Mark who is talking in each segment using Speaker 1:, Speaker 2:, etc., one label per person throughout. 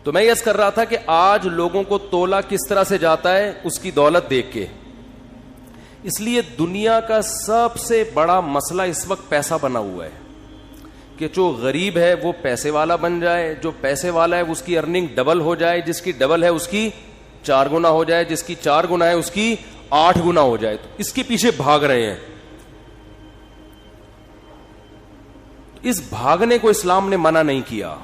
Speaker 1: تو میں یہ کر رہا تھا کہ آج لوگوں کو تولا کس طرح سے جاتا ہے اس کی دولت دیکھ کے. اس لیے دنیا کا سب سے بڑا مسئلہ اس وقت پیسہ بنا ہوا ہے کہ جو غریب ہے وہ پیسے والا بن جائے, جو پیسے والا ہے اس کی ارننگ ڈبل ہو جائے, جس کی ڈبل ہے اس کی 4 گنا ہو جائے, جس کی 4 گنا ہے اس کی 8 گنا ہو جائے. تو اس کے پیچھے بھاگ رہے ہیں. اس بھاگنے کو اسلام نے منع نہیں کیا.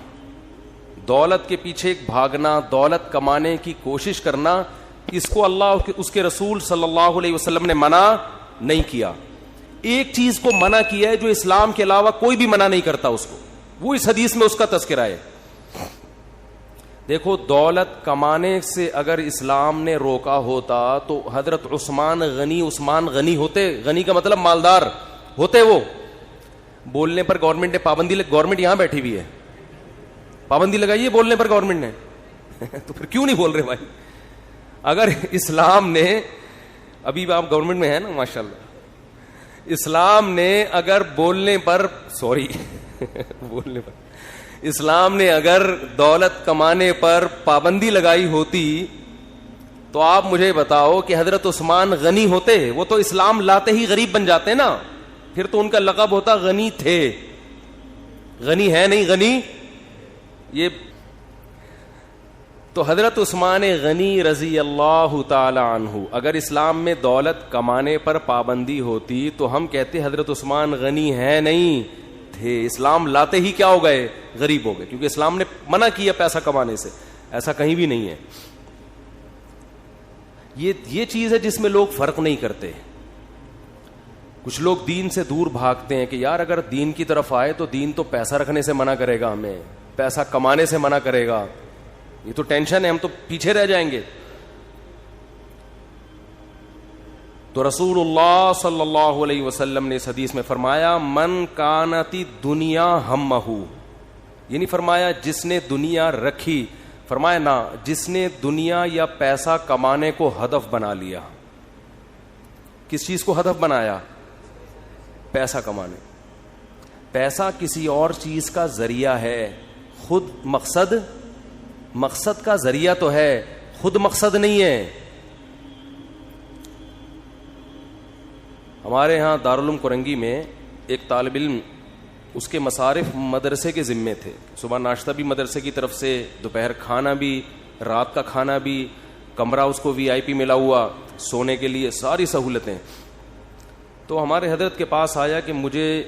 Speaker 1: دولت کے پیچھے بھاگنا, دولت کمانے کی کوشش کرنا, اس کو اللہ اس کے رسول صلی اللہ علیہ وسلم نے منع نہیں کیا. ایک چیز کو منع کیا ہے جو اسلام کے علاوہ کوئی بھی منع نہیں کرتا اس کو, وہ اس حدیث میں اس کا تذکرہ ہے. دیکھو, دولت کمانے سے اگر اسلام نے روکا ہوتا تو حضرت عثمان غنی ہوتے. غنی کا مطلب مالدار ہوتے. وہ بولنے پر گورنمنٹ نے پابندی گورنمنٹ یہاں بیٹھی ہوئی ہے, پابندی لگائی ہے بولنے پر گورنمنٹ نے تو پھر کیوں نہیں بول رہے بھائی؟ اگر اسلام نے, ابھی آپ گورنمنٹ میں ہیں نا ماشاءاللہ, اسلام نے اگر بولنے پر اسلام نے اگر دولت کمانے پر پابندی لگائی ہوتی تو آپ مجھے بتاؤ کہ حضرت عثمان غنی ہوتے؟ وہ تو اسلام لاتے ہی غریب بن جاتے نا, پھر تو ان کا لقب ہوتا غنی تھے. غنی ہے نہیں, غنی یہ تو حضرت عثمان غنی رضی اللہ تعالی عنہ اگر اسلام میں دولت کمانے پر پابندی ہوتی تو ہم کہتے حضرت عثمان غنی ہے نہیں تھے, اسلام لاتے ہی کیا ہو گئے؟ غریب ہو گئے, کیونکہ اسلام نے منع کیا پیسہ کمانے سے. ایسا کہیں بھی نہیں ہے. یہ چیز ہے جس میں لوگ فرق نہیں کرتے. کچھ لوگ دین سے دور بھاگتے ہیں کہ یار اگر دین کی طرف آئے تو دین تو پیسہ رکھنے سے منع کرے گا, ہمیں پیسہ کمانے سے منع کرے گا, یہ تو ٹینشن ہے, ہم تو پیچھے رہ جائیں گے. تو رسول اللہ صلی اللہ علیہ وسلم نے اس حدیث میں فرمایا من کانتی دنیا ہمہ, یہ نہیں فرمایا جس نے دنیا رکھی, فرمایا نہ جس نے دنیا یا پیسہ کمانے کو ہدف بنا لیا. کس چیز کو ہدف بنایا؟ پیسہ کمانے. پیسہ کسی اور چیز کا ذریعہ ہے, خود مقصد کا ذریعہ تو ہے, خود مقصد نہیں ہے. ہمارے ہاں دارالعلوم کرنگی میں ایک طالب علم, اس کے مصارف مدرسے کے ذمے تھے. صبح ناشتہ بھی مدرسے کی طرف سے, دوپہر کھانا بھی, رات کا کھانا بھی, کمرہ اس کو VIP ملا ہوا, سونے کے لیے ساری سہولتیں. تو ہمارے حضرت کے پاس آیا کہ مجھے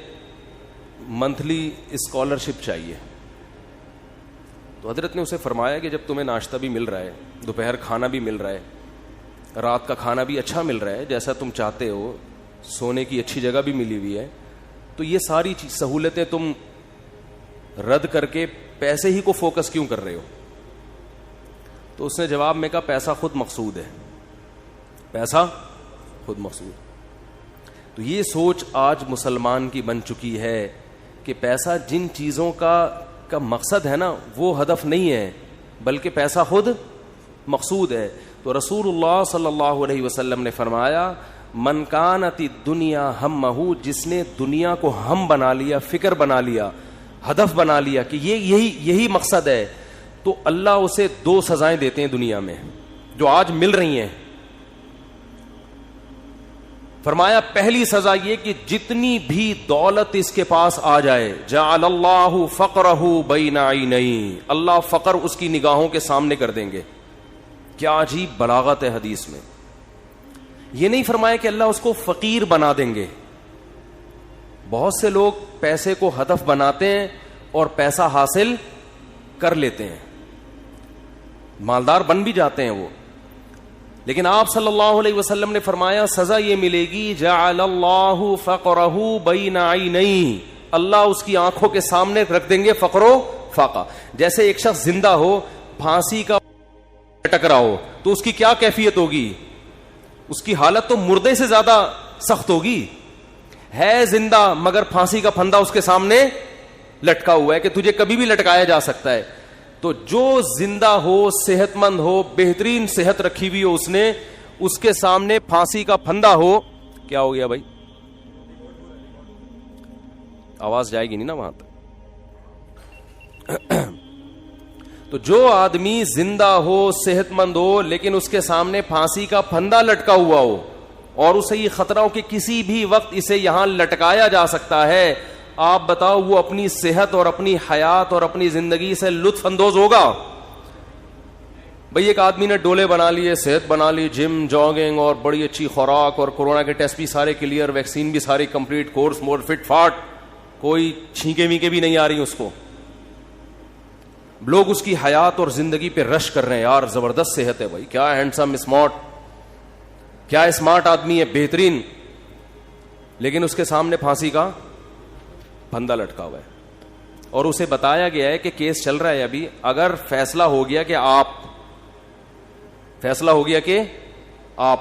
Speaker 1: منتھلی اسکالرشپ چاہیے. تو حضرت نے اسے فرمایا کہ جب تمہیں ناشتہ بھی مل رہا ہے, دوپہر کھانا بھی مل رہا ہے, رات کا کھانا بھی اچھا مل رہا ہے جیسا تم چاہتے ہو, سونے کی اچھی جگہ بھی ملی ہوئی ہے, تو یہ ساری سہولتیں تم رد کر کے پیسے ہی کو فوکس کیوں کر رہے ہو؟ تو اس نے جواب میں کہا پیسہ خود مقصود ہے, پیسہ خود مقصود. تو یہ سوچ آج مسلمان کی بن چکی ہے کہ پیسہ جن چیزوں کا مقصد ہے نا وہ ہدف نہیں ہے, بلکہ پیسہ خود مقصود ہے. تو رسول اللہ صلی اللہ علیہ وسلم نے فرمایا من کانت الدنیا ہمہ, جس نے دنیا کو ہم بنا لیا, فکر بنا لیا, ہدف بنا لیا کہ یہی مقصد ہے, تو اللہ اسے 2 سزائیں دیتے ہیں دنیا میں جو آج مل رہی ہیں. فرمایا پہلی سزا یہ کہ جتنی بھی دولت اس کے پاس آ جائے, جعل اللہ فقرہ بین عینیہ, اللہ فقر اس کی نگاہوں کے سامنے کر دیں گے. کیا عجیب بلاغت ہے حدیث میں. یہ نہیں فرمایا کہ اللہ اس کو فقیر بنا دیں گے. بہت سے لوگ پیسے کو ہدف بناتے ہیں اور پیسہ حاصل کر لیتے ہیں, مالدار بن بھی جاتے ہیں وہ, لیکن آپ صلی اللہ علیہ وسلم نے فرمایا سزا یہ ملے گی جعل اللہ فقرہ بین عینیہ, اللہ اس کی آنکھوں کے سامنے رکھ دیں گے فقر و فاقہ. جیسے ایک شخص زندہ ہو, پھانسی کا لٹک رہا ہو, تو اس کی کیا کیفیت ہوگی؟ اس کی حالت تو مردے سے زیادہ سخت ہوگی. ہے زندہ مگر پھانسی کا پھندا اس کے سامنے لٹکا ہوا ہے کہ تجھے کبھی بھی لٹکایا جا سکتا ہے. تو جو زندہ ہو, صحت مند ہو, بہترین صحت رکھی ہوئی ہو, اس نے اس کے سامنے پھانسی کا پھندا ہو, کیا ہو گیا بھائی؟ آواز جائے گی نہیں نا وہاں تک. تو جو آدمی زندہ ہو, صحت مند ہو, لیکن اس کے سامنے پھانسی کا پھندا لٹکا ہوا ہو اور اسے یہ خطرہ ہو کہ کسی بھی وقت اسے یہاں لٹکایا جا سکتا ہے, آپ بتاؤ وہ اپنی صحت اور اپنی حیات اور اپنی زندگی سے لطف اندوز ہوگا؟ بھئی ایک آدمی نے ڈولے بنا لیے, صحت بنا لی, جم, جاگنگ اور بڑی اچھی خوراک اور کورونا کے ٹیسٹ بھی سارے کلیئر, ویکسین بھی ساری کمپلیٹ, کورس موڈ فٹ فاٹ, کوئی چھینکے وینکے بھی نہیں آ رہی اس کو. لوگ اس کی حیات اور زندگی پہ رش کر رہے ہیں, یار زبردست صحت ہے بھائی, کیا ہینڈسم اسمارٹ, کیا اسمارٹ آدمی ہے, بہترین, لیکن اس کے سامنے پھانسی کا پھندا لٹکا ہوا ہے اور اسے بتایا گیا ہے کہ کیس چل رہا ہے ابھی, اگر فیصلہ ہو گیا کہ آپ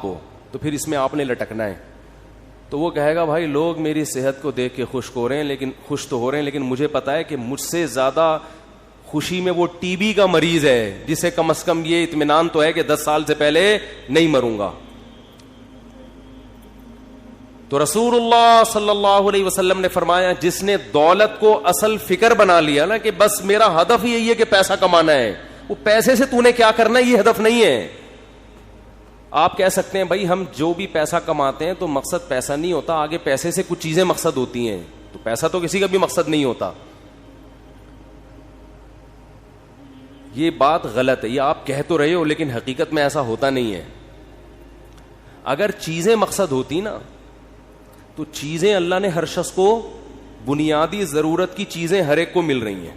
Speaker 1: ہو تو پھر اس میں آپ نے لٹکنا ہے. تو وہ کہے گا بھائی لوگ میری صحت کو دیکھ کے خوش ہو رہے ہیں, لیکن مجھے پتا ہے کہ مجھ سے زیادہ خوشی میں وہ ٹی بی کا مریض ہے جسے کم از کم یہ اطمینان تو ہے کہ 10 سال سے پہلے نہیں مروں گا. تو رسول اللہ صلی اللہ علیہ وسلم نے فرمایا جس نے دولت کو اصل فکر بنا لیا نا کہ بس میرا ہدف یہی ہے کہ پیسہ کمانا ہے, وہ پیسے سے تو نے کیا کرنا ہے یہ ہدف نہیں ہے. آپ کہہ سکتے ہیں بھائی ہم جو بھی پیسہ کماتے ہیں تو مقصد پیسہ نہیں ہوتا, آگے پیسے سے کچھ چیزیں مقصد ہوتی ہیں, تو پیسہ تو کسی کا بھی مقصد نہیں ہوتا. یہ بات غلط ہے, یہ آپ کہہ تو رہے ہو لیکن حقیقت میں ایسا ہوتا نہیں ہے. اگر چیزیں مقصد ہوتی نا تو چیزیں اللہ نے ہر شخص کو, بنیادی ضرورت کی چیزیں ہر ایک کو مل رہی ہیں.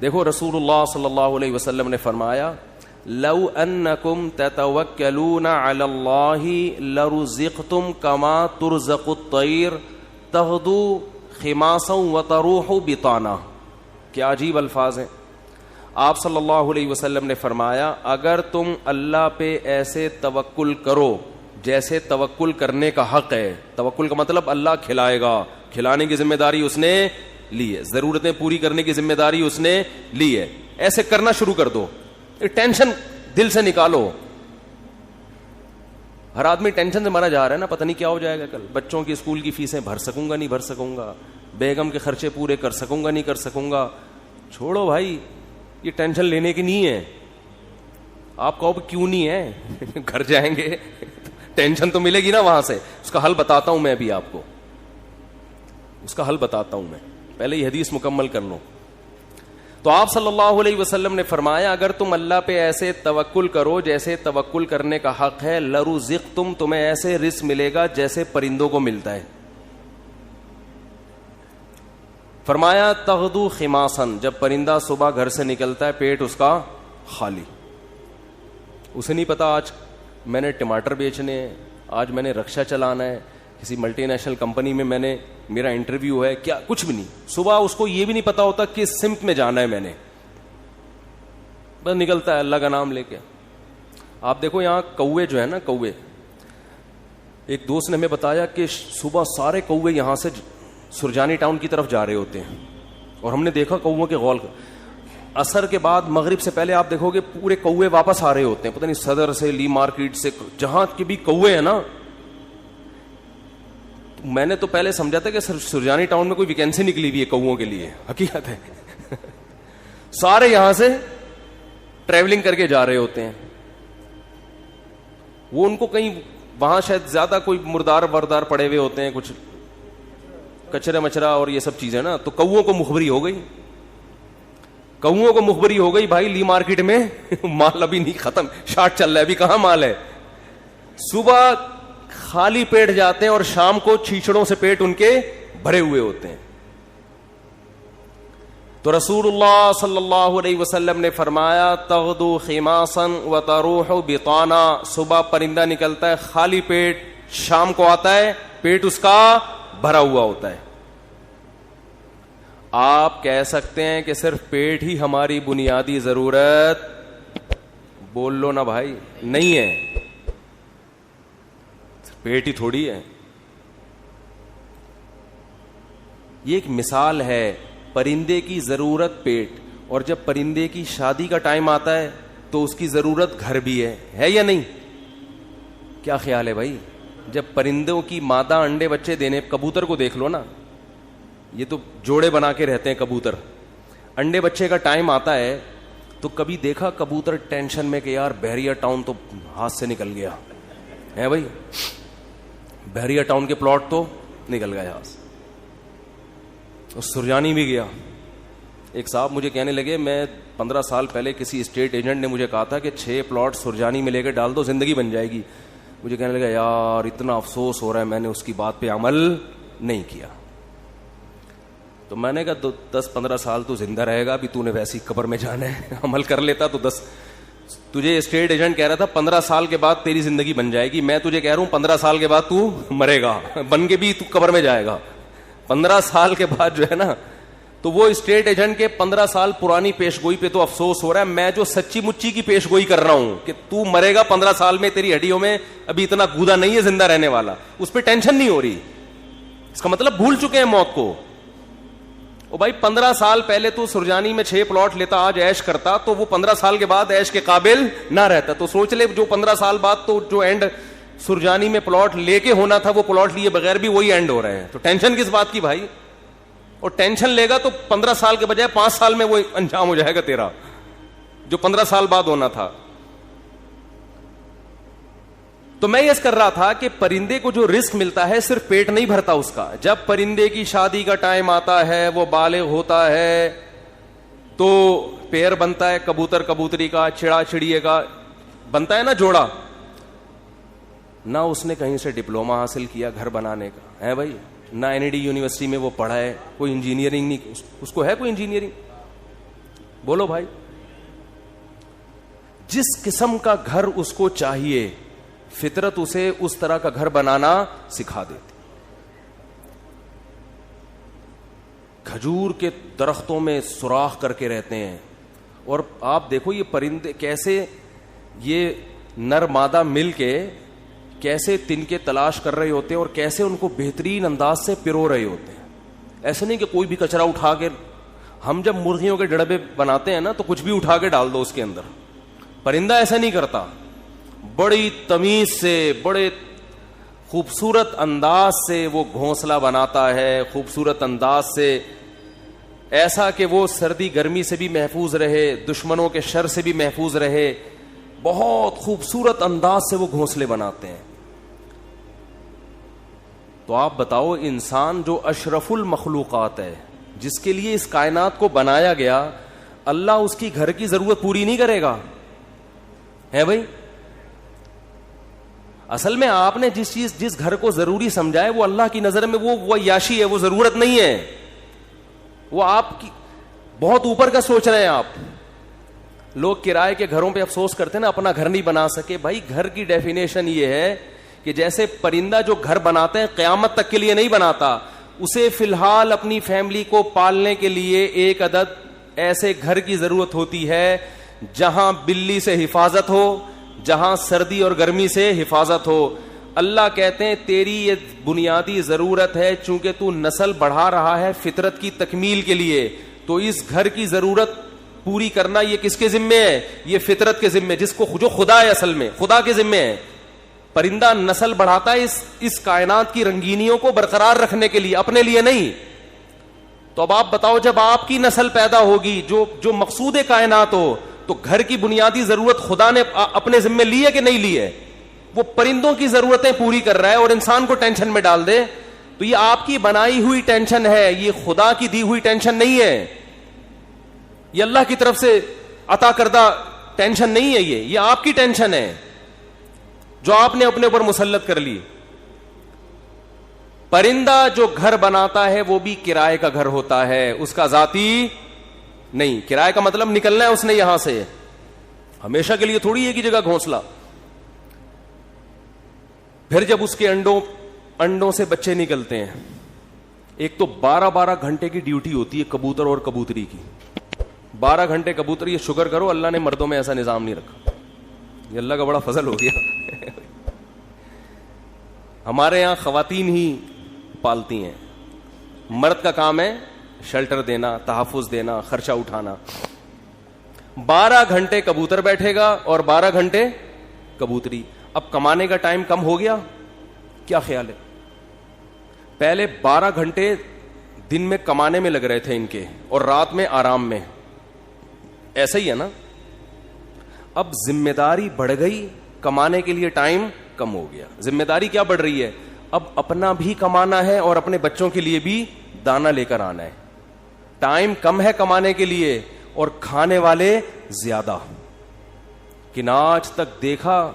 Speaker 1: دیکھو رسول اللہ صلی اللہ علیہ وسلم نے فرمایا لو انکم تتوکلون علی اللہ لرزقتم کما ترزق الطیر تغدو خماسا وتروح بطانا. کیا عجیب الفاظ ہیں. آپ صلی اللہ علیہ وسلم نے فرمایا اگر تم اللہ پہ ایسے توکل کرو جیسے توکل کرنے کا حق ہے, توکل کا مطلب اللہ کھلائے گا, کھلانے کی ذمہ داری اس نے لی ہے, ضرورتیں پوری کرنے کی ذمہ داری اس نے لی ہے, ایسے کرنا شروع کر دو, ٹینشن دل سے نکالو. ہر آدمی ٹینشن سے مرا جا رہا ہے نا, پتہ نہیں کیا ہو جائے گا کل, بچوں کی اسکول کی فیسیں بھر سکوں گا نہیں بھر سکوں گا, بیگم کے خرچے پورے کر سکوں گا نہیں کر سکوں گا. چھوڑو بھائی, یہ ٹینشن لینے کی نہیں ہے. آپ کہو کیوں نہیں ہے, گھر جائیں گے ٹینشن تو ملے گی نا وہاں سے. اس کا حل بتاتا ہوں میں ابھی آپ کو, اس کا حل بتاتا ہوں میں, پہلے یہ حدیث مکمل کر لو. تو آپ صلی اللہ علیہ وسلم نے فرمایا اگر تم اللہ پہ ایسے توکل کرو جیسے توکل کرنے کا حق ہے, لرزقتم, تمہیں ایسے رزق ملے گا جیسے پرندوں کو ملتا ہے. فرمایا تغدو خماسن, جب پرندہ صبح گھر سے نکلتا ہے پیٹ اس کا خالی, اسے نہیں پتا آج میں نے ٹماٹر بیچنے ہیں, آج میں نے رکشا چلانا ہے, کسی ملٹی نیشنل کمپنی میں نے میرا انٹرویو ہے, کیا کچھ بھی نہیں. صبح اس کو یہ بھی نہیں پتا ہوتا کس سمت میں جانا ہے, میں نے بس نکلتا ہے اللہ کا نام لے کے. آپ دیکھو یہاں کوے جو ہے نا, کوے, ایک دوست نے ہمیں بتایا کہ صبح سارے کوے یہاں سے سرجانی ٹاؤن کی طرف جا رہے ہوتے ہیں, اور ہم نے دیکھا کووں کے غول, عصر کے بعد مغرب سے پہلے آپ دیکھو گے پورے کوے واپس آ رہے ہوتے ہیں, پتہ نہیں صدر سے, لی مارکیٹ سے, جہاں کے بھی کوے ہیں نا. میں نے تو پہلے سمجھا تھا کہ سرجانی ٹاؤن میں کوئی ویکینسی نکلی ہوئی ہے کووں کے لیے, حقیقت ہے سارے یہاں سے ٹریولنگ کر کے جا رہے ہوتے ہیں. وہ ان کو کہیں وہاں شاید زیادہ کوئی مردار وردار پڑے ہوئے ہوتے ہیں, کچھ کچرا مچرا اور یہ سب چیزیں نا, تو کووں کو مخبری ہو گئی, کووں کو مخبری ہو گئی بھائی لی مارکیٹ میں مال ابھی نہیں ختم, شارٹ چل رہا ہے, ابھی کہاں مال ہے. صبح خالی پیٹ جاتے ہیں اور شام کو چھیچڑوں سے پیٹ ان کے بھرے ہوئے ہوتے ہیں. تو رسول اللہ صلی اللہ علیہ وسلم نے فرمایا تغدو خماسا وتروح بطانا, صبح پرندہ نکلتا ہے خالی پیٹ, شام کو آتا ہے پیٹ اس کا بھرا ہوا ہوتا ہے. آپ کہہ سکتے ہیں کہ صرف پیٹ ہی ہماری بنیادی ضرورت, بول لو نا بھائی, نہیں ہے, پیٹ ہی تھوڑی ہے. یہ ایک مثال ہے, پرندے کی ضرورت پیٹ, اور جب پرندے کی شادی کا ٹائم آتا ہے تو اس کی ضرورت گھر بھی ہے یا نہیں؟ کیا خیال ہے بھائی؟ جب پرندوں کی مادہ انڈے بچے دینے, کبوتر کو دیکھ لو نا, یہ تو جوڑے بنا کے رہتے ہیں کبوتر. انڈے بچے کا ٹائم آتا ہے تو کبھی دیکھا کبوتر ٹینشن میں کہ یار بحریہ ٹاؤن تو ہاتھ سے نکل گیا ہے بھائی, بحریہ ٹاؤن کے پلاٹ تو نکل گیا ہاتھ سے. اور سرجانی بھی گیا. ایک صاحب مجھے کہنے لگے, میں 15 سال پہلے کسی اسٹیٹ ایجنٹ نے مجھے کہا تھا کہ 6 پلاٹ سرجانی میں لے کے ڈال دو, زندگی بن جائے گی. مجھے کہنے لگا یار اتنا افسوس ہو رہا ہے, میں نے اس کی بات پہ عمل نہیں کیا. تو میں نے کہا 10-15 سال تو زندہ رہے گا, ابھی تو نے ویسی قبر میں جانا ہے, عمل کر لیتا تو 10. تجھے اسٹیٹ ایجنٹ کہہ رہا تھا 15 سال کے بعد تیری زندگی بن جائے گی, میں تجھے کہہ رہا ہوں 15 سال کے بعد تو مرے گا, بن کے بھی تو قبر میں جائے گا. 15 سال کے بعد جو ہے نا, تو وہ اسٹیٹ ایجنٹ کے 15 سال پرانی پیش گوئی پہ تو افسوس ہو رہا ہے, میں جو سچی مچی کی پیش گوئی کر رہا ہوں کہ تو مرے گا 15 سال میں, تیری ہڈیوں میں ابھی اتنا گودا نہیں ہے زندہ رہنے والا, اس پہ ٹینشن نہیں ہو رہی. اس کا مطلب بھول چکے ہیں موت کو. او بھائی 15 سال پہلے تو سرجانی میں 6 پلاٹ لیتا, آج عیش کرتا, تو وہ 15 سال کے بعد عیش کے قابل نہ رہتا. تو سوچ لے جو 15 سال بعد تو جو اینڈ سرجانی میں پلاٹ لے کے ہونا تھا وہ پلاٹ لیے بغیر بھی وہی اینڈ ہو رہے ہیں. تو ٹینشن کس بات کی بھائی؟ اور ٹینشن لے گا تو 15 سال کے بجائے 5 سال میں وہ انجام ہو جائے گا تیرا, جو 15 سال بعد ہونا تھا. تو میں یہ کر رہا تھا کہ پرندے کو جو رزق ملتا ہے صرف پیٹ نہیں بھرتا اس کا. جب پرندے کی شادی کا ٹائم آتا ہے, وہ بالغ ہوتا ہے, تو پیر بنتا ہے کبوتر کبوتری کا, چڑا چڑیے کا بنتا ہے نا جوڑا. نہ اس نے کہیں سے ڈپلوما حاصل کیا گھر بنانے کا ہے بھائی, نہ NID یونیورسٹی میں وہ پڑھا ہے, کوئی انجینئرنگ نہیں, اس کو ہے کوئی انجینئرنگ؟ بولو بھائی. جس قسم کا گھر اس کو چاہیے فطرت اسے اس طرح کا گھر بنانا سکھا دیتی. کھجور کے درختوں میں سوراخ کر کے رہتے ہیں, اور آپ دیکھو یہ پرندے کیسے, یہ نر مادہ مل کے کیسے تنکے تلاش کر رہے ہوتے ہیں اور کیسے ان کو بہترین انداز سے پرو رہے ہوتے ہیں. ایسے نہیں کہ کوئی بھی کچرا اٹھا کے, ہم جب مرغیوں کے ڈڑبے بناتے ہیں نا تو کچھ بھی اٹھا کے ڈال دو اس کے اندر. پرندہ ایسا نہیں کرتا, بڑی تمیز سے, بڑے خوبصورت انداز سے وہ گھونسلہ بناتا ہے, خوبصورت انداز سے, ایسا کہ وہ سردی گرمی سے بھی محفوظ رہے, دشمنوں کے شر سے بھی محفوظ رہے. بہت خوبصورت انداز سے وہ گھونسلے بناتے ہیں. تو آپ بتاؤ, انسان جو اشرف المخلوقات ہے, جس کے لیے اس کائنات کو بنایا گیا, اللہ اس کی گھر کی ضرورت پوری نہیں کرے گا ہے بھائی؟ اصل میں آپ نے جس گھر کو ضروری سمجھا ہے وہ اللہ کی نظر میں وہ عیاشی ہے, وہ ضرورت نہیں ہے. وہ آپ کی بہت اوپر کا سوچ رہے ہیں آپ. لوگ کرائے کے گھروں پہ افسوس کرتے ہیں نا, اپنا گھر نہیں بنا سکے. بھائی گھر کی ڈیفینیشن یہ ہے کہ جیسے پرندہ جو گھر بناتے ہیں قیامت تک کے لیے نہیں بناتا, اسے فی الحال اپنی فیملی کو پالنے کے لیے ایک عدد ایسے گھر کی ضرورت ہوتی ہے جہاں بلی سے حفاظت ہو, جہاں سردی اور گرمی سے حفاظت ہو. اللہ کہتے ہیں تیری یہ بنیادی ضرورت ہے, چونکہ تو نسل بڑھا رہا ہے فطرت کی تکمیل کے لیے, تو اس گھر کی ضرورت پوری کرنا یہ کس کے ذمے ہے؟ یہ فطرت کے ذمے, جس کو جو خدا ہے, اصل میں خدا کے ذمے ہے. پرندہ نسل بڑھاتا ہے اس کائنات کی رنگینیوں کو برقرار رکھنے کے لیے, اپنے لیے نہیں. تو اب آپ بتاؤ, جب آپ کی نسل پیدا ہوگی جو مقصود کائنات ہو, تو گھر کی بنیادی ضرورت خدا نے اپنے ذمے لی ہے کہ نہیں لی ہے؟ وہ پرندوں کی ضرورتیں پوری کر رہا ہے اور انسان کو ٹینشن میں ڈال دے. تو یہ آپ کی بنائی ہوئی ٹینشن ہے, یہ خدا کی دی ہوئی ٹینشن نہیں ہے, یہ اللہ کی طرف سے عطا کردہ ٹینشن نہیں ہے. یہ آپ کی ٹینشن ہے جو آپ نے اپنے اوپر مسلط کر لی. پرندہ جو گھر بناتا ہے وہ بھی کرائے کا گھر ہوتا ہے, اس کا ذاتی نہیں. کرائے کا مطلب نکلنا ہے اس نے یہاں سے, ہمیشہ کے لیے تھوڑی ایک ہی جگہ گھونسلا. پھر جب اس کے انڈوں سے بچے نکلتے ہیں, ایک تو 12 گھنٹے کی ڈیوٹی ہوتی ہے کبوتر اور کبوتری کی. 12 گھنٹے کبوتر, یہ شکر کرو اللہ نے مردوں میں ایسا نظام نہیں رکھا, یہ اللہ کا بڑا فضل ہو گیا. ہمارے یہاں خواتین ہی پالتی ہیں, مرد کا کام ہے شیلٹر دینا, تحفظ دینا, خرچہ اٹھانا. 12 گھنٹے کبوتر بیٹھے گا اور 12 گھنٹے کبوتری. اب کمانے کا ٹائم کم ہو گیا, کیا خیال ہے؟ پہلے 12 گھنٹے دن میں کمانے میں لگ رہے تھے ان کے اور رات میں آرام میں. ایسا ہی ہے نا. اب ذمہ داری بڑھ گئی, کمانے کے لیے ٹائم کم ہو گیا. ذمہ داری کیا بڑھ رہی ہے؟ اب اپنا بھی کمانا ہے اور اپنے بچوں کے لیے بھی دانا لے کر آنا ہے. ٹائم کم ہے کمانے کے لیے اور کھانے والے زیادہ. کہ نہ آج تک دیکھا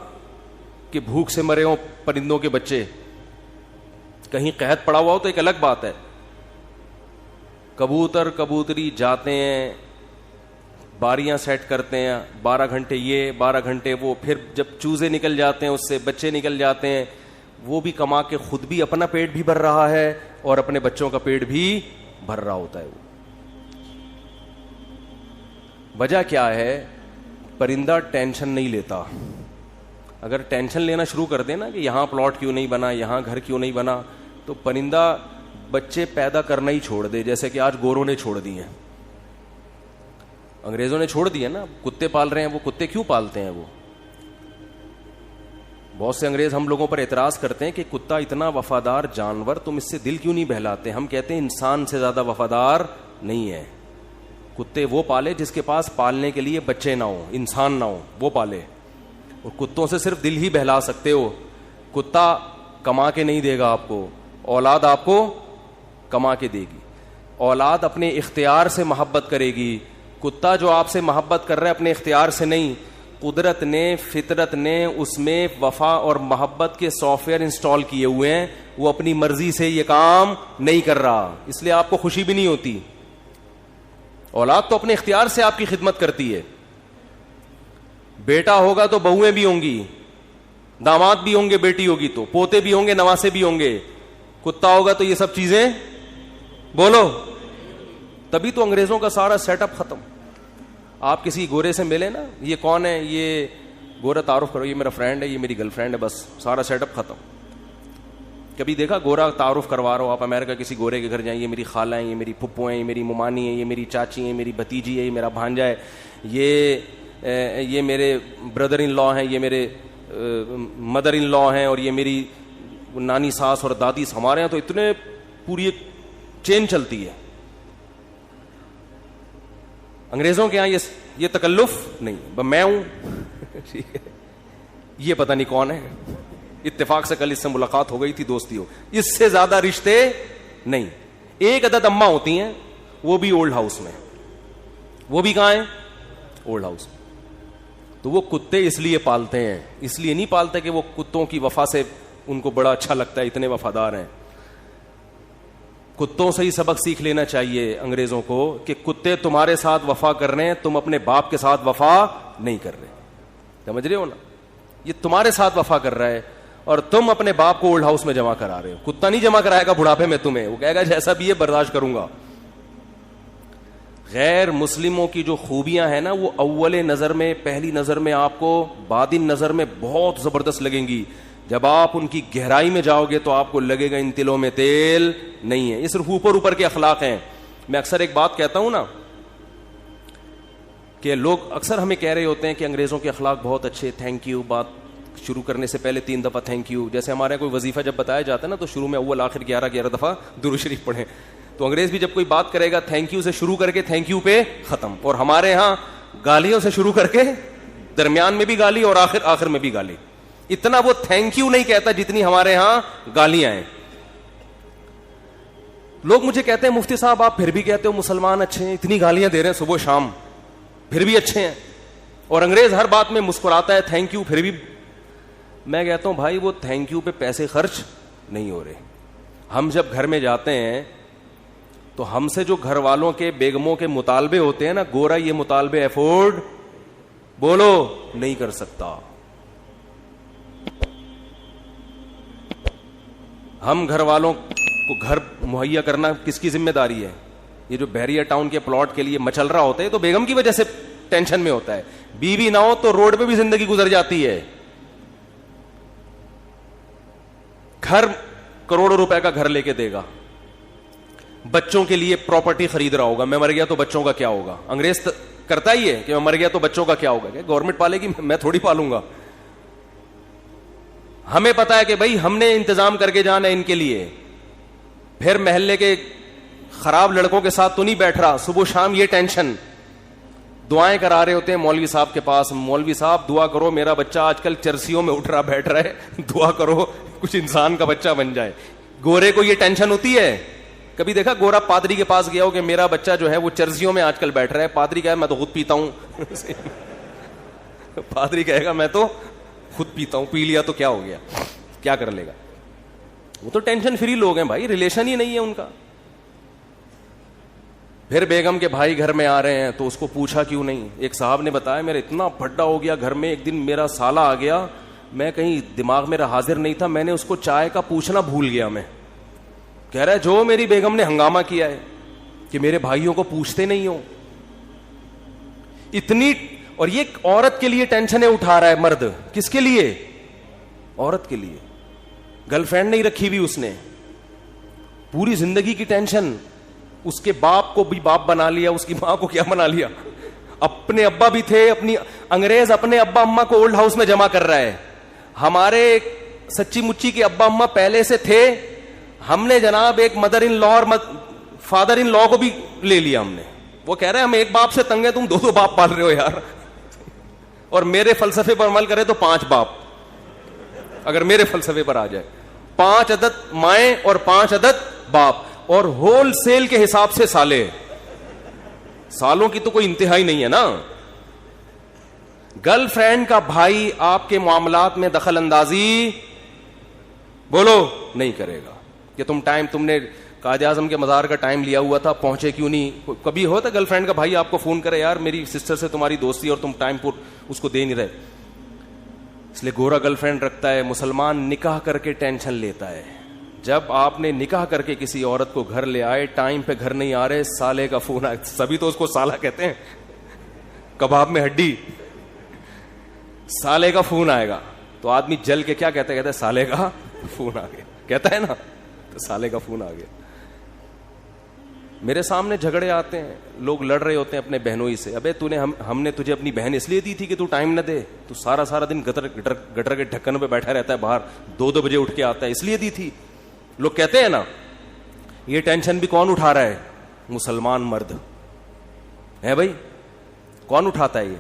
Speaker 1: کہ بھوک سے مرے ہوں پرندوں کے بچے؟ کہیں قحط پڑا ہوا ہو تو ایک الگ بات ہے. کبوتر کبوتری جاتے ہیں, باریاں سیٹ کرتے ہیں, 12 گھنٹے یہ 12 گھنٹے وہ, پھر جب چوزے نکل جاتے ہیں اس سے بچے نکل جاتے ہیں, وہ بھی کما کے خود بھی اپنا پیٹ بھی بھر رہا ہے اور اپنے بچوں کا پیٹ بھی بھر رہا ہوتا ہے. وہ وجہ کیا ہے؟ پرندہ ٹینشن نہیں لیتا. اگر ٹینشن لینا شروع کر دے نا کہ یہاں پلاٹ کیوں نہیں بنا, یہاں گھر کیوں نہیں بنا, تو پرندہ بچے پیدا کرنا ہی چھوڑ دے. جیسے کہ آج گوروں نے چھوڑ دی ہیں, انگریزوں نے چھوڑ دی ہے نا. کتے پال رہے ہیں, وہ کتے کیوں پالتے ہیں؟ وہ بہت سے انگریز ہم لوگوں پر اعتراض کرتے ہیں کہ کتا اتنا وفادار جانور, تم اس سے دل کیوں نہیں بہلاتے؟ ہم کہتے ہیں انسان سے زیادہ وفادار نہیں ہے. کتے وہ پالے جس کے پاس پالنے کے لیے بچے نہ ہوں, انسان نہ ہوں, وہ پالے. اور کتوں سے صرف دل ہی بہلا سکتے ہو. کتا کما کے نہیں دے گا آپ کو, اولاد آپ کو کما کے دے گی. اولاد اپنے اختیار سے محبت کرے گی. کتا جو آپ سے محبت کر رہا ہے اپنے اختیار سے نہیں, قدرت نے فطرت نے اس میں وفا اور محبت کے سافٹ ویئر انسٹال کیے ہوئے ہیں. وہ اپنی مرضی سے یہ کام نہیں کر رہا, اس لیے آپ کو خوشی بھی نہیں ہوتی. اولاد تو اپنے اختیار سے آپ کی خدمت کرتی ہے. بیٹا ہوگا تو بہویں بھی ہوں گی, داماد بھی ہوں گے, بیٹی ہوگی تو پوتے بھی ہوں گے, نواسے بھی ہوں گے. کتا ہوگا تو یہ سب چیزیں بولو. تبھی تو انگریزوں کا سارا سیٹ اپ ختم. آپ کسی گورے سے ملے نا, یہ کون ہے, یہ گورا, تعارف کرو, یہ میرا فرینڈ ہے, یہ میری گرل فرینڈ ہے, بس سارا سیٹ اپ ختم. کبھی دیکھا گورا تعارف کروا رہا ہو آپ امریکہ کسی گورے کے گھر جائیں, یہ میری خالہ ہیں, یہ میری پھپھو ہیں, یہ میری ممانی ہیں, یہ میری چاچی ہیں, میری بھتیجی ہے, یہ میرا بھانجا ہے, یہ میرے بردر ان لا ہیں, یہ میرے مدر ان لا ہیں, اور یہ میری نانی ساس اور دادی. ہمارے یہاں تو اتنے پوری ایک چین چلتی ہے. انگریزوں کے یہاں یہ تکلف نہیں, میں ہوں یہ پتہ نہیں کون ہے, اتفاق سے کل اس سے ملاقات ہو گئی تھی, دوستی ہو, اس سے زیادہ رشتے نہیں. ایک عدد اماں ہوتی ہیں, وہ بھی اولڈ ہاؤس میں. وہ بھی کہاں ہیں؟ اولڈ ہاؤس میں. تو وہ کتے اس لیے پالتے ہیں, اس لیے نہیں پالتے کہ وہ کتوں کی وفا سے ان کو بڑا اچھا لگتا ہے, اتنے وفادار ہیں. کتوں سے ہی سبق سیکھ لینا چاہیے انگریزوں کو کہ کتے تمہارے ساتھ وفا کر رہے ہیں, تم اپنے باپ کے ساتھ وفا نہیں کر رہے. سمجھ رہے ہو نا؟ یہ تمہارے ساتھ وفا کر رہا ہے اور تم اپنے باپ کو اولڈ ہاؤس میں جمع کرا رہے ہو. کتا نہیں جمع کرائے گا بڑھاپے میں تمہیں, وہ کہے گا جیسا بھی ہے برداشت کروں گا. غیر مسلموں کی جو خوبیاں ہیں نا, وہ اول نظر میں, پہلی نظر میں آپ کو, بعدین نظر میں بہت زبردست لگیں گی. جب آپ ان کی گہرائی میں جاؤ گے تو آپ کو لگے گا ان تلوں میں تیل نہیں ہے. یہ صرف اوپر اوپر کے اخلاق ہیں. میں اکثر ایک بات کہتا ہوں نا کہ لوگ اکثر ہمیں کہہ رہے ہوتے ہیں کہ انگریزوں کے اخلاق بہت اچھے, تھینک یو, بات شروع کرنے سے پہلے 3 دفعہ تھینک یو. جیسے ہمارے کوئی وظیفہ جب بتایا جاتا ہے نا تو شروع میں اول آخر 11 دفعہ درود شریف پڑھیں. تو انگریز بھی جب کوئی بات کرے گا تھینک یو سے شروع کر کے تھینک یو پہ ختم. اور ہمارے ہاں گالیوں سے شروع کر کے درمیان میں بھی گالی اور آخر میں بھی گالی. اتنا وہ تھینک یو نہیں کہتا جتنی ہمارے ہاں گالیاں ہیں. لوگ مجھے کہتے ہیں مفتی صاحب آپ پھر بھی کہتے ہو مسلمان اچھے ہیں, اتنی گالیاں دے رہے ہیں صبح شام, پھر بھی اچھے ہیں. اور انگریز ہر بات میں مسکراتا ہے تھینک یو, پھر بھی. میں کہتا ہوں بھائی وہ تھینک یو پہ پیسے خرچ نہیں ہو رہے. ہم جب گھر میں جاتے ہیں تو ہم سے جو گھر والوں کے بیگموں کے مطالبے ہوتے ہیں نا, گورا یہ مطالبے افورڈ بولو نہیں کر سکتا. ہم گھر والوں کو گھر مہیا کرنا کس کی ذمہ داری ہے؟ یہ جو بحریہ ٹاؤن کے پلاٹ کے لیے مچل رہا ہوتا ہے تو بیگم کی وجہ سے ٹینشن میں ہوتا ہے. بیوی نہ ہو تو روڈ پہ بھی زندگی گزر جاتی ہے. گھر کروڑوں روپے کا گھر لے کے دے گا, بچوں کے لیے پراپرٹی خرید رہا ہوگا, میں مر گیا تو بچوں کا کیا ہوگا. انگریز کرتا ہی ہے کہ میں مر گیا تو بچوں کا کیا ہوگا, کہ گورنمنٹ پالے گی, میں تھوڑی پالوں گا. ہمیں پتا ہے کہ بھائی ہم نے انتظام کر کے جانا ہے ان کے لیے. پھر محلے کے خراب لڑکوں کے ساتھ تو نہیں بیٹھ رہا, صبح شام یہ ٹینشن. دعائیں کرا رہے ہوتے ہیں مولوی صاحب کے پاس, مولوی صاحب دعا کرو میرا بچہ آج کل چرسیوں میں اٹھ رہا بیٹھ رہا ہے, دعا کرو کچھ انسان کا بچہ بن جائے. گورے کو یہ ٹینشن ہوتی ہے. کبھی دیکھا گورا پادری کے پاس گیا ہو کہ میرا بچہ جو ہے وہ چرسیوں میں آج کل بیٹھ رہا ہے, پادری کہے میں تو خود پیتا ہوں. پادری کہے گا میں تو خود پیتا ہوں, پی لیا تو کیا ہو گیا, کیا کر لے گا. وہ تو ٹینشن فری لوگ ہیں بھائی, ریلیشن ہی نہیں ہے ان کا. پھر بیگم کے بھائی گھر میں آ رہے ہیں تو اس کو پوچھا کیوں نہیں. ایک صاحب نے بتایا میرا اتنا پھڈا ہو گیا گھر میں, ایک دن میرا سالہ آ گیا, میں کہیں دماغ میرا حاضر نہیں تھا, میں نے اس کو چائے کا پوچھنا بھول گیا. میں کہہ رہا ہے جو میری بیگم نے ہنگامہ کیا ہے کہ میرے بھائیوں کو پوچھتے نہیں ہو اتنی. اور یہ عورت کے لیے ٹینشنیں اٹھا رہا ہے مرد. کس کے لیے؟ عورت کے لیے. گرل فرینڈ نہیں رکھی ہوئی اس نے, پوری زندگی کی ٹینشن. اس کے باپ کو بھی باپ بنا لیا, اس کی ماں کو کیا بنا لیا. اپنے ابا بھی تھے, اپنی انگریز اپنے ابا اماں کو اولڈ ہاؤس میں جمع کر رہا ہے. ہمارے سچی مچی کے ابا اماں پہلے سے تھے, ہم نے جناب ایک مدر ان لا اور فادر ان لا کو بھی لے لیا ہم نے. وہ کہہ رہے ہیں ہم ایک باپ سے تنگ ہیں, تم دو باپ پال رہے ہو یار. اور میرے فلسفے پر عمل کرے تو 5 باپ, اگر میرے فلسفے پر آ جائے 5 عدد مائیں اور 5 عدد باپ, اور ہول سیل کے حساب سے سالے. سالوں کی تو کوئی انتہا ہی نہیں ہے نا. گرل فرینڈ کا بھائی آپ کے معاملات میں دخل اندازی بولو نہیں کرے گا کہ تم نے قائد اعظم کے مزار کا ٹائم لیا ہوا تھا, پہنچے کیوں نہیں. کبھی ہوتا گرل فرینڈ کا بھائی آپ کو فون کرے یار میری سسٹر سے تمہاری دوستی اور تم ٹائم پر اس کو دے نہیں رہے. اس لیے گورا گرل فرینڈ رکھتا ہے, مسلمان نکاح کر کے ٹینشن لیتا ہے. جب آپ نے نکاح کر کے کسی عورت کو گھر لے آئے, ٹائم پہ گھر نہیں آ رہے, سالے کا فون آئے. سبھی تو اس کو سالہ کہتے ہیں, کباب میں ہڈی. سالے کا فون آئے گا تو آدمی جل کے کیا کہتا ہے سالے کا فون آ گیا, کہتا ہے نا, تو سالے کا فون آ گیا. میرے سامنے جھگڑے آتے ہیں, لوگ لڑ رہے ہوتے ہیں اپنے بہنوئی سے. ابے ہم نے تجھے اپنی بہن اس لیے دی تھی کہ تو ٹائم نہ دے, تو سارا دن گٹر کے ڈھکن پہ بیٹھا رہتا ہے باہر, 2 بجے اٹھ کے آتا ہے, اس لیے دی تھی. لوگ کہتے ہیں نا. یہ ٹینشن بھی کون اٹھا رہا ہے؟ مسلمان مرد ہے بھائی. کون اٹھاتا ہے یہ؟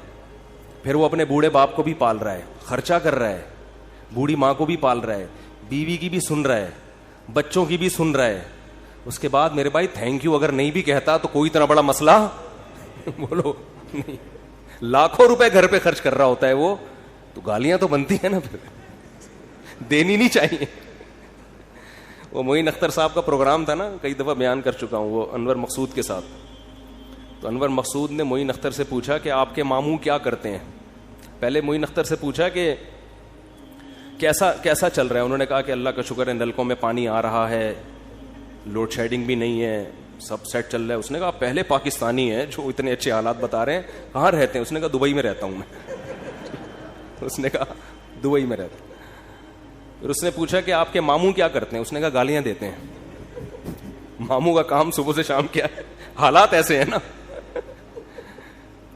Speaker 1: پھر وہ اپنے بوڑھے باپ کو بھی پال رہا ہے, خرچہ کر رہا ہے, بوڑھی ماں کو بھی پال رہا ہے, بیوی کی بھی سن رہا ہے, بچوں کی بھی سن رہا ہے. اس کے بعد میرے بھائی تھینک یو اگر نہیں بھی کہتا تو کوئی اتنا بڑا مسئلہ بولو نہیں. لاکھوں روپے گھر پہ خرچ کر رہا ہوتا ہے وہ, تو گالیاں تو بنتی ہیں نا, پھر دینی نہیں چاہیے. وہ معین اختر صاحب کا پروگرام تھا نا, کئی دفعہ بیان کر چکا ہوں, وہ انور مقصود کے ساتھ. تو انور مقصود نے معین اختر سے پوچھا کہ آپ کے ماموں کیا کرتے ہیں. پہلے معین اختر سے پوچھا کہ کیسا چل رہا ہے. انہوں نے کہا کہ اللہ کا شکر ہے, نلکوں میں پانی آ رہا ہے, لوڈ شیڈنگ بھی نہیں ہے, سب سیٹ چل رہا ہے. اس نے کہا پہلے پاکستانی ہیں جو اتنے اچھے حالات بتا رہے ہیں, کہاں رہتے ہیں؟ اس نے کہا دبئی میں رہتا ہوں میں. اس نے کہا دبئی میں رہتا ہوں. پھر اس نے پوچھا کہ آپ کے ماموں کیا کرتے ہیں. اس نے کہا گالیاں دیتے ہیں. ماموں کا کام صبح سے شام کیا ہے؟ حالات ایسے ہیں نا,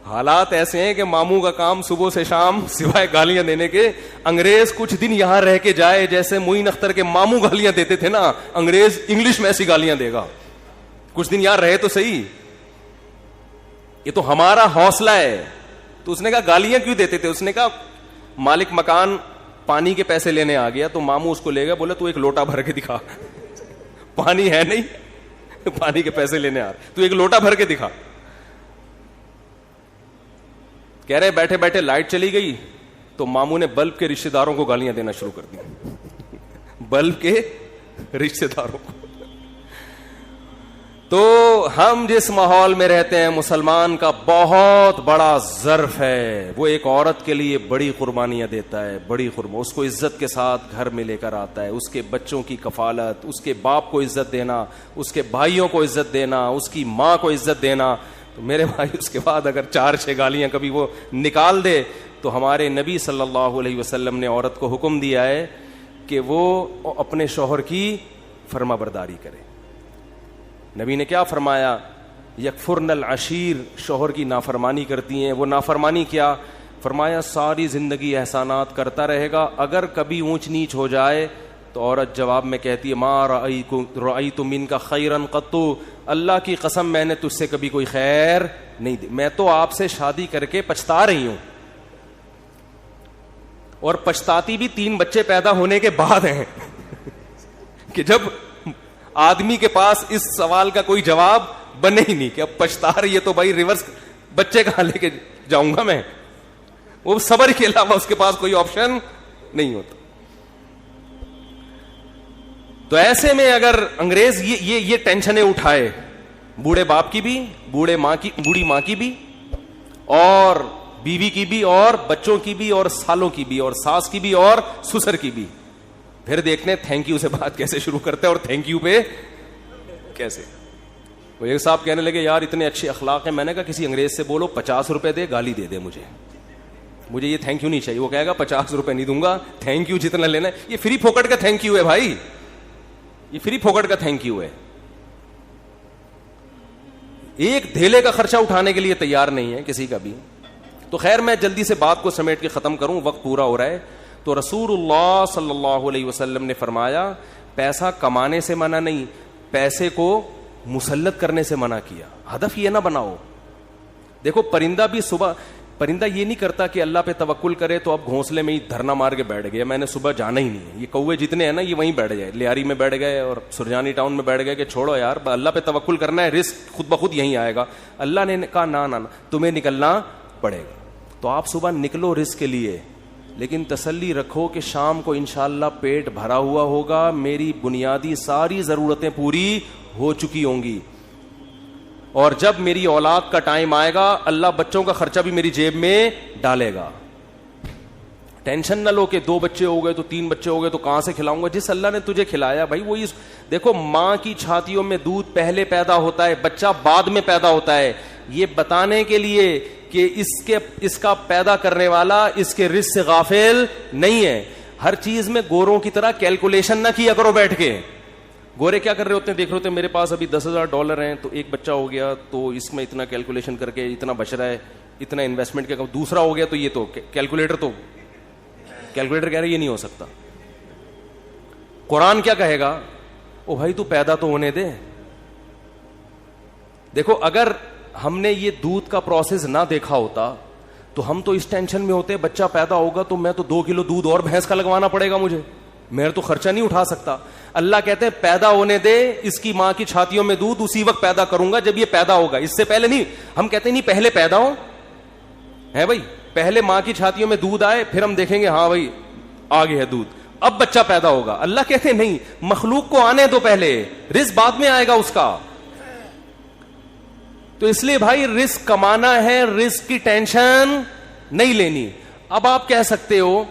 Speaker 1: حالات ایسے ہیں کہ ماموں کا کام صبح سے شام سوائے گالیاں دینے کے. انگریز کچھ دن یہاں رہ کے جائے, جیسے معین اختر کے ماموں گالیاں دیتے تھے نا, انگریز انگلش میں ایسی گالیاں دے گا. کچھ دن یہاں رہے تو صحیح, یہ تو ہمارا حوصلہ ہے. تو اس نے کہا گالیاں کیوں دیتے تھے؟ اس نے کہا مالک مکان پانی کے پیسے لینے آ گیا, تو ماموں اس کو لے گیا, بولے تو ایک لوٹا بھر کے دکھا. پانی ہے نہیں, پانی کے پیسے لینے آ رہا, تو ایک لوٹا بھر کے دکھا. کہہ رہے بیٹھے بیٹھے لائٹ چلی گئی تو ماموں نے بلب کے رشتہ داروں کو گالیاں دینا شروع کر دی. بلب کے رشتہ داروں کو. تو ہم جس ماحول میں رہتے ہیں, مسلمان کا بہت بڑا ظرف ہے. وہ ایک عورت کے لیے بڑی قربانیاں دیتا ہے, بڑی اس کو عزت کے ساتھ گھر میں لے کر آتا ہے. اس کے بچوں کی کفالت, اس کے باپ کو عزت دینا, اس کے بھائیوں کو عزت دینا, اس کی ماں کو عزت دینا. تو میرے بھائی اس کے بعد اگر 4-6 گالیاں کبھی وہ نکال دے, تو ہمارے نبی صلی اللہ علیہ وسلم نے عورت کو حکم دیا ہے کہ وہ اپنے شوہر کی فرما برداری کرے. نبی نے کیا فرمایا؟ یکفرن العشیر, شوہر کی نافرمانی کرتی ہیں. وہ نافرمانی کیا فرمایا؟ ساری زندگی احسانات کرتا رہے گا, اگر کبھی اونچ نیچ ہو جائے تو عورت جواب میں کہتی ہے ما رأیت منک خیرا قط، اللہ کی قسم میں نے تجھ سے کبھی کوئی خیر نہیں دی، میں تو آپ سے شادی کر کے پچھتا رہی ہوں، اور پچھتاتی بھی 3 بچے پیدا ہونے کے بعد ہیں کہ جب آدمی کے پاس اس سوال کا کوئی جواب بنے ہی نہیں کہ اب پچھتا رہی ہے تو بھائی ریورس بچے کہاں لے کے جاؤں گا میں، وہ صبر کے علاوہ اس کے پاس کوئی آپشن نہیں ہوتا. تو ایسے میں اگر انگریز یہ ٹینشنیں اٹھائے، بوڑھے باپ کی بھی، بوڑھی ماں کی بھی، اور بیوی کی بھی، اور بچوں کی بھی، اور سالوں کی بھی، اور ساس کی بھی، اور سسر کی بھی، پھر دیکھنے تھینک یو سے بات کیسے شروع کرتے ہیں اور تھینک یو پہ کیسے. وہ ایک صاحب کہنے لگے یار اتنے اچھے اخلاق ہیں. میں نے کہا کسی انگریز سے بولو 50 روپے دے گالی دے دے مجھے یہ تھینک یو نہیں چاہیے. وہ کہے گا 50 روپے نہیں دوں گا، تھینک یو جتنا لینا ہے. یہ فری پھوکٹ کا تھینک یو ہے بھائی، یہ فری پھوکٹ کا تھینک یو ہے. ایک دھیلے کا خرچہ اٹھانے کے لیے تیار نہیں ہے کسی کا بھی. تو خیر میں جلدی سے بات کو سمیٹ کے ختم کروں، وقت پورا ہو رہا ہے. تو رسول اللہ صلی اللہ علیہ وسلم نے فرمایا پیسہ کمانے سے منع نہیں، پیسے کو مسلط کرنے سے منع کیا. ہدف یہ نہ بناؤ. دیکھو پرندہ یہ نہیں کرتا کہ اللہ پہ توکل کرے تو اب گھونسلے میں ہی دھرنا مار کے بیٹھ گیا، میں نے صبح جانا ہی نہیں ہے. یہ کوے جتنے ہیں نا یہ وہیں بیٹھ گئے، لیاری میں بیٹھ گئے اور سرجانی ٹاؤن میں بیٹھ گئے کہ چھوڑو یار اللہ پہ توکل کرنا ہے، رزق خود بخود یہیں آئے گا. اللہ نے کہا نہ تمہیں نکلنا پڑے گا. تو آپ صبح نکلو رزق کے لیے، لیکن تسلی رکھو کہ شام کو انشاءاللہ پیٹ بھرا ہوا ہوگا، میری بنیادی ساری ضرورتیں پوری ہو چکی ہوں گی، اور جب میری اولاد کا ٹائم آئے گا اللہ بچوں کا خرچہ بھی میری جیب میں ڈالے گا. ٹینشن نہ لو کہ 2 بچے ہو گئے تو 3 بچے ہو گئے تو کہاں سے کھلاؤں گا. جس اللہ نے تجھے کھلایا بھائی وہی. دیکھو ماں کی چھاتیوں میں دودھ پہلے پیدا ہوتا ہے، بچہ بعد میں پیدا ہوتا ہے. یہ بتانے کے لیے کہ اس کا پیدا کرنے والا اس کے رزق سے غافل نہیں ہے. ہر چیز میں گوروں کی طرح کیلکولیشن نہ کیا کرو بیٹھ کے. گورے کیا کر رہے ہوتے ہیں دیکھ رہے ہوتے ہیں میرے پاس ابھی $10,000 ہیں تو ایک بچہ ہو گیا تو اس میں اتنا کیلکولیشن کر کے اتنا بچ رہا ہے، اتنا انویسٹمنٹ کیا، دوسرا ہو گیا تو یہ تو کیلکولیٹر کہہ رہے یہ نہیں ہو سکتا. قرآن کیا کہے گا؟ او بھائی تو پیدا تو ہونے دے. دیکھو اگر ہم نے یہ دودھ کا پروسیس نہ دیکھا ہوتا تو ہم تو اس ٹینشن میں ہوتے بچہ پیدا ہوگا تو میں تو 2 کلو دودھ اور بھینس کا لگوانا پڑے گا مجھے، میں تو خرچہ نہیں اٹھا سکتا. اللہ کہتے ہیں پیدا ہونے دے، اس کی ماں کی چھاتیوں میں دودھ اسی وقت پیدا کروں گا جب یہ پیدا ہوگا، اس سے پہلے نہیں. ہم کہتے ہیں نہیں پہلے پیدا ہو ہے بھائی، پہلے ماں کی چھاتیوں میں دودھ آئے پھر ہم دیکھیں گے ہاں بھائی آگے ہے دودھ، اب بچہ پیدا ہوگا. اللہ کہتے ہیں نہیں، مخلوق کو آنے دو پہلے، رزق بعد میں آئے گا اس کا. تو اس لیے بھائی رزق کمانا ہے، رزق کی ٹینشن نہیں لینی. اب آپ کہہ سکتے ہو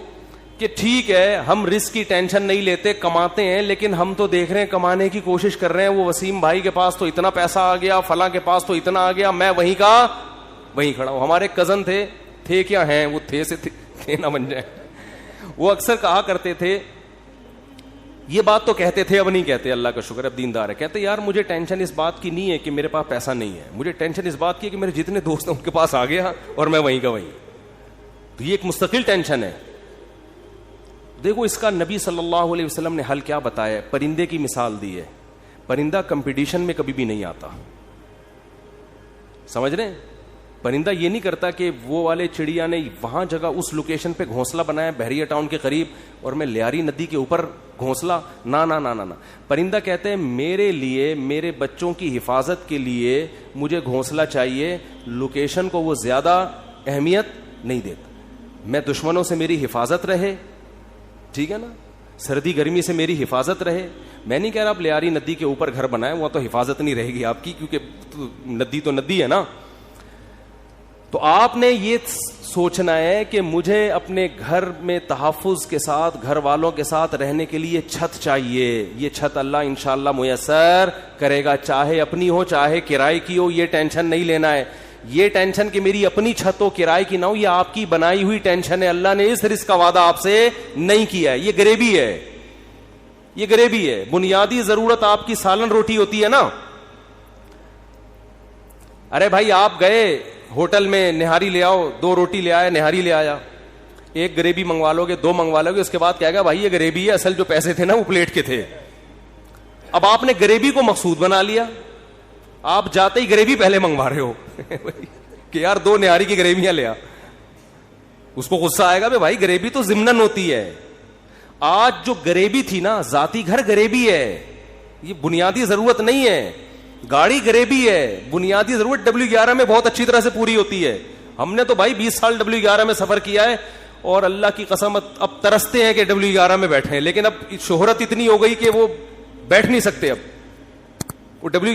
Speaker 1: کہ ٹھیک ہے ہم رزق کی ٹینشن نہیں لیتے، کماتے ہیں، لیکن ہم تو دیکھ رہے ہیں کمانے کی کوشش کر رہے ہیں، وہ وسیم بھائی کے پاس تو اتنا پیسہ آ گیا، فلاں کے پاس تو اتنا آ گیا، میں وہیں کا وہیں کھڑا ہوں. ہمارے کزن تھے کیا ہیں، وہ تھے سے تھے نہ بن جائیں. وہ اکثر کہا کرتے تھے، یہ بات تو کہتے تھے اب نہیں کہتے، اللہ کا شکر اب دیندار ہے. کہتے یار مجھے ٹینشن اس بات کی نہیں ہے کہ میرے پاس پیسہ نہیں ہے، مجھے ٹینشن اس بات کی ہے کہ میرے جتنے دوست ہیں ان کے پاس آ گیا اور میں وہیں کا وہیں. تو یہ ایک مستقل ٹینشن ہے. دیکھو اس کا نبی صلی اللہ علیہ وسلم نے حل کیا بتایا. پرندے کی مثال دی ہے. پرندہ کمپٹیشن میں کبھی بھی نہیں آتا، سمجھ رہے ہیں. پرندہ یہ نہیں کرتا کہ وہ والے چڑیا نے وہاں جگہ اس لوکیشن پہ گھونسلہ بنایا بحریہ ٹاؤن کے قریب اور میں لیاری ندی کے اوپر گھونسلہ، نہ. پرندہ کہتے ہیں میرے لیے، میرے بچوں کی حفاظت کے لیے مجھے گھونسلہ چاہیے، لوکیشن کو وہ زیادہ اہمیت نہیں دیتا. میں دشمنوں سے میری حفاظت رہے، ٹھیک ہے نا، سردی گرمی سے میری حفاظت رہے. میں نہیں کہہ رہا آپ لیاری ندی کے اوپر گھر بنائیں، وہاں تو حفاظت نہیں رہے گی آپ کی، کیونکہ ندی تو ندی ہے نا. تو آپ نے یہ سوچنا ہے کہ مجھے اپنے گھر میں تحفظ کے ساتھ، گھر والوں کے ساتھ رہنے کے لیے چھت چاہیے. یہ چھت اللہ انشاءاللہ میسر کرے گا، چاہے اپنی ہو چاہے کرائے کی ہو. یہ ٹینشن نہیں لینا ہے. یہ ٹینشن کہ میری اپنی چھت ہو کرائے کی نہ ہو، یہ آپ کی بنائی ہوئی ٹینشن ہے. اللہ نے اس رزق کا وعدہ آپ سے نہیں کیا ہے. یہ غریبی ہے، یہ غریبی ہے. بنیادی ضرورت آپ کی سالن روٹی ہوتی ہے نا. ارے بھائی آپ گئے ہوٹل میں، نہاری لے آؤ، 2 روٹی لے آیا، نہاری لے آیا. ایک گریبی منگوا لو گے, 2 منگوا لو گے, اس کے بعد کہے گا بھائی یہ گریبی ہے, اصل جو پیسے تھے نا وہ پلیٹ کے تھے. اب آپ نے گریبی کو مقصود بنا لیا, آپ جاتے ہی گریبی پہلے منگوا رہے ہو کہ یار 2 نہاری کی گریبیاں لیا. اس کو غصہ آئے گا بھائی گریبی تو ضمنن ہوتی ہے. آج جو گریبی تھی نا, ذاتی گھر گریبی ہے, یہ بنیادی ضرورت نہیں ہے. گاڑی گریبی ہے, بنیادی ضرورت W11 میں بہت اچھی طرح سے پوری ہوتی ہے. ہم نے تو بھائی 20 سال W11 میں سفر کیا ہے, اور اللہ کی قسم اب ترستے ہیں کہ W11 میں بیٹھے ہیں, لیکن اب شہرت اتنی ہو گئی کہ وہ بیٹھ نہیں سکتے. اب وہ W11